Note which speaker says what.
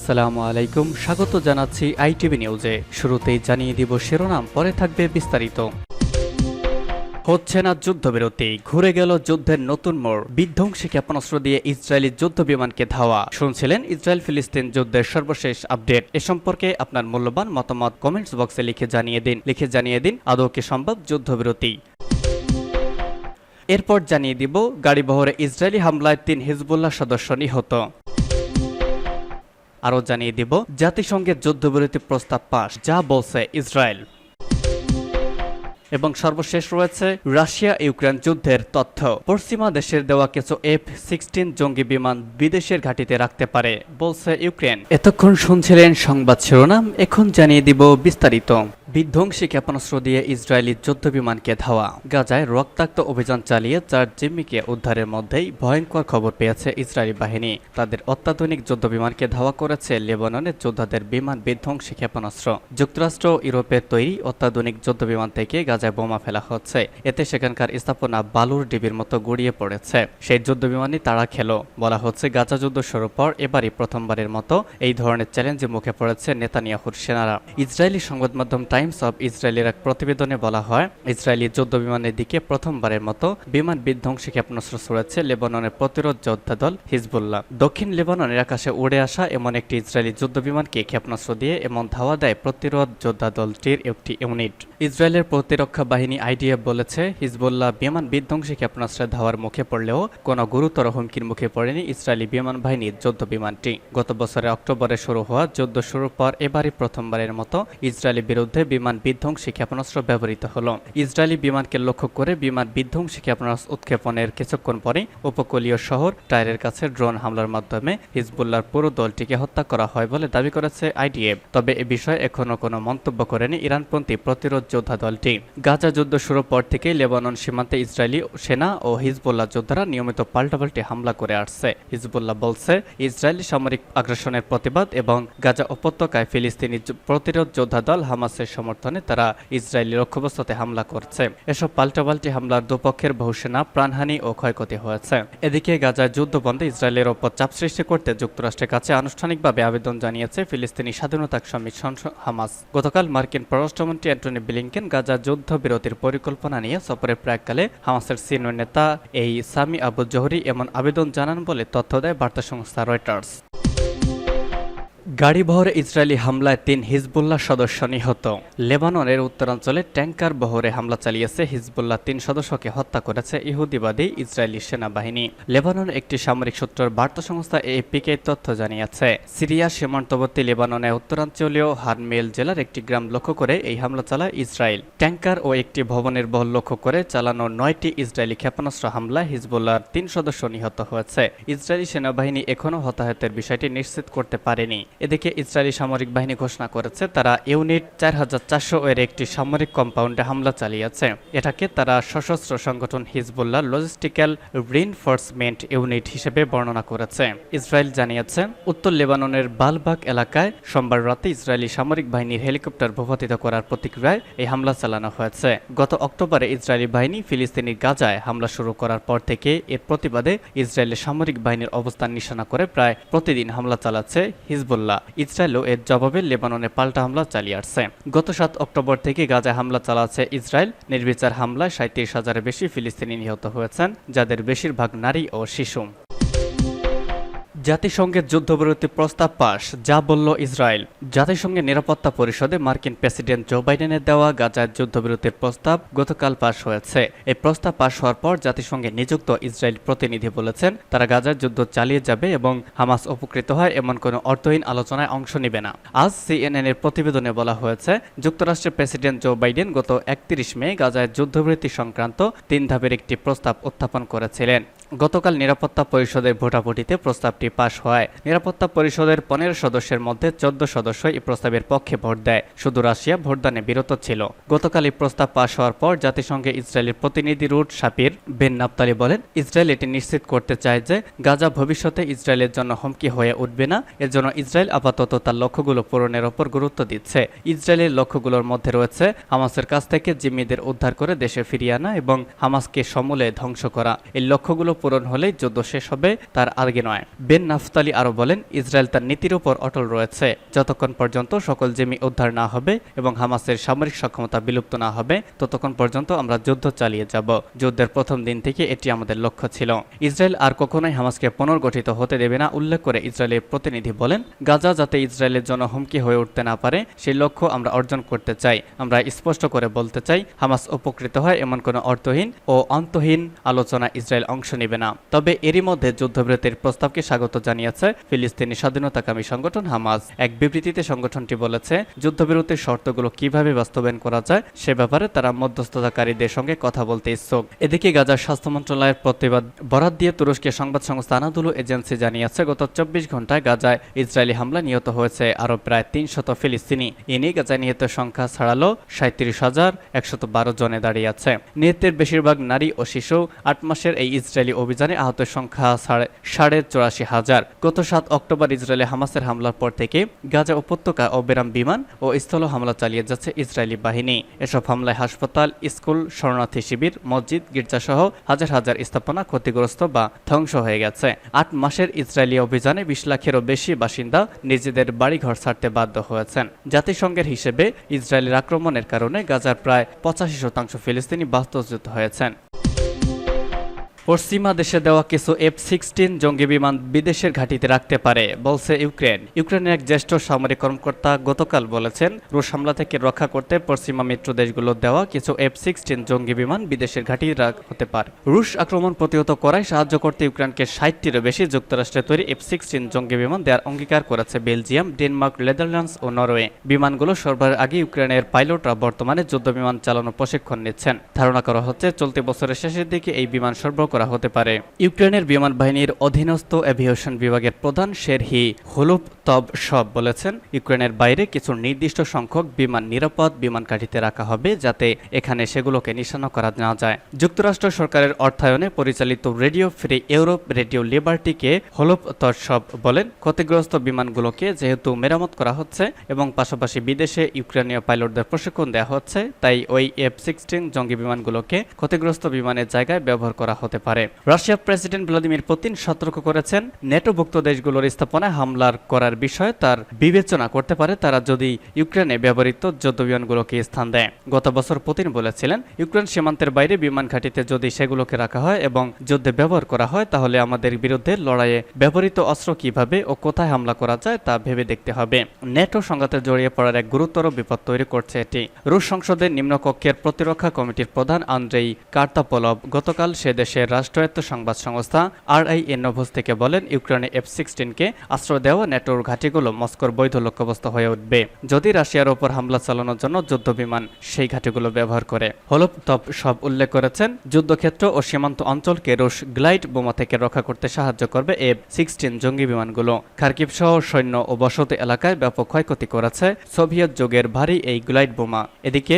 Speaker 1: আসসালামু আলাইকুম, স্বাগত জানাচ্ছি আইটিভি নিউজে। শুরুতেই জানিয়ে দিব শিরোনাম, পরে থাকবে বিস্তারিত। হচ্ছে না যুদ্ধবিরতি, ঘুরে গেল যুদ্ধের নতুন মোড়। বিধ্বংসী ক্ষেপণাস্ত্র দিয়ে ইসরায়েলি যুদ্ধ বিমানকে ধাওয়া। শুনছিলেন ইসরায়েল ফিলিস্তিন যুদ্ধের সর্বশেষ আপডেট। এ সম্পর্কে আপনার মূল্যবান মতামত কমেন্টস বক্সে লিখে জানিয়ে দিন আদৌ কি সম্ভব যুদ্ধবিরতি। এরপর জানিয়ে দিব গাড়িবহরে ইসরায়েলি হামলায় ৩ হিজবুল্লাহ সদস্য নিহত। আরও জানিয়ে দিব জাতিসংঘের যুদ্ধবিরতি প্রস্তাব পাস, যা বলছে ইসরায়েল। এবং সর্বশেষ রয়েছে রাশিয়া ইউক্রেন যুদ্ধের তথ্য। পশ্চিমা দেশের দেওয়া কিছু F-16 জঙ্গি বিমান বিদেশের ঘাঁটিতে রাখতে পারে বলছে ইউক্রেন। এতক্ষণ শুনছিলেন সংবাদ শিরোনাম, এখন জানিয়ে দিব বিস্তারিত। বিধ্বংসী ক্ষেপণাস্ত্র দিয়ে ইসরায়েলি যুদ্ধ বিমানকে ধাওয়া। গাজায় রক্তাক্ত অভিযান চালিয়ে ৪ জিম্মিকে উদ্ধারের মধ্যেই ভয়ঙ্কর খবর পেয়েছে ইসরায়েলি বাহিনী। তাদের অত্যাধুনিক যুদ্ধ বিমানকে ধাওয়া করেছে লেবাননের যোদ্ধাদের বিমান বিধ্বংসী ক্ষেপণাস্ত্র। যুক্তরাষ্ট্র ইউরোপের তৈরি অত্যাধুনিক যুদ্ধ বিমান থেকে গাজায় বোমা ফেলা হচ্ছে। এতে সেখানকার স্থাপনা বালুর ডিবির মতো গড়িয়ে পড়েছে। সেই যুদ্ধ বিমানই তারা খেলো। বলা হচ্ছে গাজা যুদ্ধ শুরুর পর এবারই প্রথমবারের মতো এই ধরনের চ্যালেঞ্জের মুখে পড়েছে নেতানিয়াহুর সেনারা। ইসরায়েলি সংবাদ মাধ্যম টাইমস অব ইসরায়েলের এক প্রতিবেদনে বলা হয়, ইসরায়েলি যুদ্ধ বিমানের দিকে প্রথমবারের মতো বিমান বিধ্বংসী ক্ষেপণাস্ত্র ছুড়েছে লেবাননের প্রতিরোধ যোদ্ধা দল হিজবুল্লাহ। দক্ষিণ লেবাননের আকাশে উড়ে আসা এমন একটি ইসরায়েলি যুদ্ধ বিমানকে ক্ষেপণাস্ত্র দিয়ে এমন ধাওয়া দেয় প্রতিরোধ যোদ্ধা দলটির একটি ইউনিট। ইসরায়েলের প্রতিরক্ষা বাহিনী IDF বলেছে, হিজবুল্লাহ বিমান বিধ্বংসী ক্ষেপণাস্ত্রের ধাওয়ার মুখে পড়লেও কোনো গুরুতর হুমকির মুখে পড়েনি ইসরায়েলি বিমান বাহিনীর যুদ্ধ বিমানটি। গত বছরের অক্টোবরে শুরু হওয়া যুদ্ধ শুরুর পর এবারই প্রথমবারের মতো ইসরায়েলের বিরুদ্ধে বিমান বিধ্বংসী ক্ষেপণাস্ত্র ব্যবহৃত হলো। ইসরায়েলি বিমানকে লক্ষ্য করে বিমান বিধ্বংসী ক্ষেপণাস্ত্র উৎক্ষেপণের কিছুক্ষণ পরেই উপকূলীয় শহর টাইরের কাছে ড্রোন হামলার মাধ্যমে হিজবুল্লাহর পুরো দলটিকে হত্যা করা হয় বলে দাবি করেছে IDF। তবে এ বিষয়ে এখনও কোনো মন্তব্য করেনি ইরানপন্থী প্রতিরোধ যোদ্ধা দলটি। গাজা যুদ্ধ শুরুর পর থেকেই লেবানন সীমান্তে ইসরায়েলি সেনা ও হিজবুল্লাহ যোদ্ধারা নিয়মিত পাল্টাপাল্টি হামলা করে আসছে। হিজবুল্লাহ বলছে, ইসরায়েলি সামরিক আগ্রাসনের প্রতিবাদ এবং গাজা উপত্যকায় ফিলিস্তিনি প্রতিরোধ যোদ্ধা দল হামাসের সমর্থনে তারা ইসরায়েলি লক্ষ্যবস্তুতে হামলা করছে। এসব পাল্টাপাল্টি হামলার দুপক্ষের বহু সেনা প্রাণহানি ও ক্ষয়ক্ষতি হয়েছে। এদিকে গাজায় যুদ্ধ বন্ধে ইসরায়েলের ওপর চাপ সৃষ্টি করতে যুক্তরাষ্ট্রের কাছে আনুষ্ঠানিকভাবে আবেদন জানিয়েছে ফিলিস্তিনি স্বাধীনতা কমিশন হামাস। গতকাল মার্কিন পররাষ্ট্রমন্ত্রী অ্যান্টনি ব্লিংকেন গাজা যুদ্ধবিরতির পরিকল্পনা নিয়ে সফরের প্রাক্কালে হামাসের সিনিয়র নেতা সামি আবু জোহরি এমন আবেদন জানান বলে তথ্য দেয় বার্তা সংস্থা রয়টার্স। গাড়িবহরে ইসরায়েলি হামলায় ৩ হিজবুল্লাহ সদস্য নিহত। লেবাননের উত্তরাঞ্চলে ট্যাঙ্কার বহরে হামলা চালিয়েছে হিজবুল্লাহ। ৩ সদস্যকে হত্যা করেছে ইহুদিবাদী ইসরায়েলি সেনাবাহিনী। লেবাননের একটি সামরিক সূত্রের বার্তা সংস্থা AFP-কে তথ্য জানিয়েছে। সিরিয়া সীমান্তবর্তী লেবাননের উত্তরাঞ্চলীয় হারমেল জেলার একটি গ্রাম লক্ষ্য করে এই হামলা চালায় ইসরায়েল। ট্যাঙ্কার ও একটি ভবনের বহর লক্ষ্য করে চালানো ৯টি ইসরায়েলি ক্ষেপণাস্ত্র হামলায় হিজবুল্লাহর ৩ সদস্য নিহত হয়েছে। ইসরায়েলি সেনাবাহিনী এখনও হতাহতের বিষয়টি নিশ্চিত করতে পারেনি। এদিকে ইসরায়েলি সামরিক বাহিনী ঘোষণা করেছে তারা ইউনিট ৪৪০০ এর একটি সামরিক কম্পাউন্ডে হামলা চালিয়েছে। এটাকে তারা সশস্ত্র সংগঠন হিজবুল্লাহ লজিস্টিক্যাল রিইনফোর্সমেন্ট ইউনিট হিসেবে বর্ণনা করেছে। ইসরায়েল জানিয়েছে, উত্তর লেবাননের বালবাগ এলাকায় সোমবার রাতে ইসরায়েলি সামরিক বাহিনীর হেলিকপ্টার ভূপাতিত করার প্রতিক্রিয়ায় এই হামলা চালানো হয়েছে। গত অক্টোবরে ইসরায়েলি বাহিনী ফিলিস্তিনি গাজায় হামলা শুরু করার পর থেকে এর প্রতিবাদে ইসরায়েলের সামরিক বাহিনীর অবস্থান নিশানা করে প্রায় প্রতিদিন হামলা চালাচ্ছে হিজবুল্লাহ। ইসরায়েলও এর জবাবে লেবাননে পাল্টা হামলা চালিয়ে আসছে। গত ৭ অক্টোবর থেকে গাজায় হামলা চালাচ্ছে ইসরায়েল। নির্বিচার হামলায় ৩৭,০০০-এর বেশি ফিলিস্তিনি নিহত হয়েছেন, যাদের বেশিরভাগ নারী ও শিশু। জাতিসংঘের যুদ্ধবিরতি প্রস্তাব পাস, যা বলল ইসরায়েল। জাতিসংঘের নিরাপত্তা পরিষদে মার্কিন প্রেসিডেন্ট জো বাইডেনের দেওয়া গাজার যুদ্ধবিরতির প্রস্তাব গতকাল পাস হয়েছে। এই প্রস্তাব পাস হওয়ার পর জাতিসংঘে নিযুক্ত ইসরায়েল প্রতিনিধি বলেছেন, তারা গাজার যুদ্ধ চালিয়ে যাবে এবং হামাস উপকৃত হয় এমন কোনো অর্থহীন আলোচনায় অংশ নেবে না। আজ CNN এর প্রতিবেদনে বলা হয়েছে, যুক্তরাষ্ট্রের প্রেসিডেন্ট জো বাইডেন গত ৩১ মে গাজায় যুদ্ধবিরতি সংক্রান্ত ৩ ধাপের একটি প্রস্তাব উত্থাপন করেছিলেন। গতকাল নিরাপত্তা পরিষদের ভোটাভুটিতে প্রস্তাবটি পাশ হয়। নিরাপত্তা পরিষদের ১৫ সদস্যের মধ্যে ১৪ সদস্য এই প্রস্তাবের পক্ষে ভোট দেয়। শুধু রাশিয়া ভোটদানে বিরত ছিল। গতকাল এই প্রস্তাব পাশ হওয়ার পর জাতিসংঘে ইসরায়েলের প্রতিনিধি রুট শাপির বেন নাফতালি বলেন, ইসরায়েল এটি নিশ্চিত করতে চায় যে গাজা ভবিষ্যতে ইসরায়েলের জন্য হুমকি হয়ে উঠবে না। এর জন্য ইসরায়েল আপাতত তার লক্ষ্যগুলো পূরণের ওপর গুরুত্ব দিচ্ছে। ইসরায়েলের লক্ষ্যগুলোর মধ্যে রয়েছে হামাসের কাছ থেকে জিম্মিদের উদ্ধার করে দেশে ফিরিয়ে আনা এবং হামাসকে সমূলে ধ্বংস করা। এই লক্ষ্যগুলো পূরণ হলেই যুদ্ধ শেষ হবে, তার আগে নয়। বেন নাফতালি আরও বলেন, ইসরায়েল তার নীতির উপর অটল রয়েছে। যতক্ষণ পর্যন্ত সকল জিম্মি উদ্ধার না হবে এবং হামাসের সামরিক সক্ষমতা বিলুপ্ত না হবে ততক্ষণ পর্যন্ত আমরা যুদ্ধ চালিয়ে যাব। যুদ্ধের প্রথম দিন থেকে এটি আমাদের লক্ষ্য ছিল। ইসরায়েল আর কখনোই হামাসকে পুনর্গঠিত হতে দেবে না উল্লেখ করে ইসরায়েলের প্রতিনিধি বলেন, গাজা যাতে ইসরায়েলের জন্য হুমকি হয়ে উঠতে না পারে সেই লক্ষ্য আমরা অর্জন করতে চাই। আমরা স্পষ্ট করে বলতে চাই, হামাস উপকৃত হয় এমন কোনো অর্থহীন ও অন্তহীন আলোচনা ইসরায়েল অংশ নেবে না। তবে এরই মধ্যে যুদ্ধবিরতির প্রস্তাবকে স্বাগত জানিয়েছে ফিলিস্তিনি স্বাধীনতাকামী সংগঠন হামাস। এক বিবৃতিতে সংগঠনটি বলেছে, যুদ্ধবিরতির শর্তগুলো কিভাবে বাস্তবায়ন করা যায় সে ব্যাপারে তারা মধ্যস্থতাকারীদের সঙ্গে কথা বলতে ইচ্ছুক। এদিকে গাজার স্বাস্থ্য মন্ত্রণালয়ের প্রতিবাদ বরাত দিয়ে তুরস্কের সংবাদ সংস্থা আনাদুলু এজেন্সি জানিয়েছে, গত 24 ঘন্টায় গাজায় ইসরায়েলি হামলা নিহত হয়েছে আরও প্রায় 300 ফিলিস্তিনি। এ নিয়ে গাজায় নিহতের সংখ্যা ছাড়ালো 37,112 জনে দাঁড়িয়েছে। নিহতের বেশিরভাগ নারী ও শিশু। 8 মাসের এই ইসরায়েলি অভিযানে আহতের সংখ্যা 84,500। গত 7 অক্টোবর ইসরায়েলে হামাসের হামলার পর থেকে গাজা উপত্যকা অবিরাম বিমান ও স্থল হামলা চালিয়ে যাচ্ছে ইসরায়েলি বাহিনী। এসব হামলায় হাসপাতাল, স্কুল, শরণার্থী শিবির, মসজিদ, গির্জাসহ হাজার হাজার স্থাপনা ক্ষতিগ্রস্ত বা ধ্বংস হয়ে গেছে। 8 মাসের ইসরায়েলি অভিযানে 20 লাখেরও বেশি বাসিন্দা নিজেদের বাড়িঘর ছাড়তে বাধ্য হয়েছেন। জাতিসংঘের হিসেবে ইসরায়েলের আক্রমণের কারণে গাজার প্রায় 85% ফিলিস্তিনি বাস্তুচ্যুত হয়েছেন। পশ্চিমা দেশে দেওয়া কিছু F-16 জঙ্গি বিমান বিদেশের ঘাঁটিতে রাখতে পারে বলছে ইউক্রেন। ইউক্রেনের এক জ্যেষ্ঠ সামরিক কর্মকর্তা গতকাল বলেছেন, রুশ হামলা থেকে রক্ষা করতে পশ্চিমা মিত্র দেশগুলো দেওয়া কিছু F-16 জঙ্গি বিমান বিদেশের ঘাঁটি হতে পারে। রুশ আক্রমণ প্রতিহত করায় সাহায্য করতে ইউক্রেনকে 60টিরও বেশি যুক্তরাষ্ট্রের তৈরি F-16 জঙ্গি বিমান দেওয়ার অঙ্গীকার করেছে বেলজিয়াম, ডেনমার্ক, নেদারল্যান্ডস ও নরওয়ে। বিমানগুলো সরবরাহের আগে ইউক্রেনের পাইলটরা বর্তমানে যুদ্ধ বিমান চালানোর প্রশিক্ষণ নিচ্ছেন। ধারণা করা হচ্ছে চলতি বছরের শেষের দিকে এই বিমান সরবরাহ করা হতে পারে। ইউক্রেনের বিমান বাহিনীর অধীনস্থ এভিয়েশন বিভাগের প্রধান শেরহি হোলুপতভ বলেছেন, ইউক্রেনের বাইরে কিছু নির্দিষ্ট সংখ্যক বিমান নিরাপদ বিমান ঘাঁটিতে রাখা হবে যাতে এখানে সেগুলোকে নিশানা করা না যায়। যুক্তরাষ্ট্র সরকারের অর্থায়নে পরিচালিত রেডিও ফ্রি ইউরোপ রেডিও লিবার্টিকে হোলুপতভ বলেন, ক্ষতিগ্রস্ত বিমানগুলোকে যেহেতু মেরামত করা হচ্ছে এবং পাশাপাশি বিদেশে ইউক্রেনীয় পাইলটদের প্রশিক্ষণ দেওয়া হচ্ছে, তাই ওই F-16 জঙ্গি বিমানগুলোকে ক্ষতিগ্রস্ত বিমানের জায়গায় ব্যবহার করা হতে পারে। রাশিয়ার প্রেসিডেন্ট ভ্লাদিমির পুতিন সতর্ক করেছেন, নেটোভুক্ত দেশগুলোর স্থাপনায় হামলার করার বিষয়ে তার বিবেচনা করতে পারে তারা যদি ইউক্রেনে ব্যবহৃত যুদ্ধবিমানগুলোকে স্থান দেয়। গত বছর পুতিন বলেছিলেন, ইউক্রেন সীমান্তের বাইরে বিমান ঘাঁটিতে যদি সেগুলোকে রাখা হয় এবং যুদ্ধে ব্যবহার করা হয় তাহলে আমাদের বিরুদ্ধে লড়াইয়ে ব্যবহৃত অস্ত্র কিভাবে ও কোথায় হামলা করা যায় তা ভেবে দেখতে হবে। নেটো সংঘাতে জড়িয়ে পড়ার এক গুরুতর বিপদ তৈরি করছে এটি। রুশ সংসদের নিম্নকক্ষের প্রতিরক্ষা কমিটির প্রধান আন্দ্রেই কার্তাপলভ গতকাল সে দেশের রাষ্ট্রায়ত্ত সংবাদ সংস্থা RIA নোভস থেকে বলেন, ইউক্রেনে F-16কে আশ্রয় দেওয়া নেটোর ঘাঁটিগুলো মস্কোর বৈধ লক্ষ্যবস্তু হয়ে উঠবে যদি রাশিয়ার ওপর হামলা চালানোর জন্য যুদ্ধ বিমান সেই ঘাঁটিগুলো ব্যবহার করে। হোলুপতভ উল্লেখ করেছেন, যুদ্ধক্ষেত্র ও সীমান্ত অঞ্চলকে রুশ গ্লাইড বোমা থেকে রক্ষা করতে সাহায্য করবে F-16 জঙ্গি বিমানগুলো। খার্কিভ সহ সৈন্য ও বসতি এলাকায় ব্যাপক ক্ষয়ক্ষতি করেছে সোভিয়েত যুগের ভারী এই গ্লাইড বোমা। এদিকে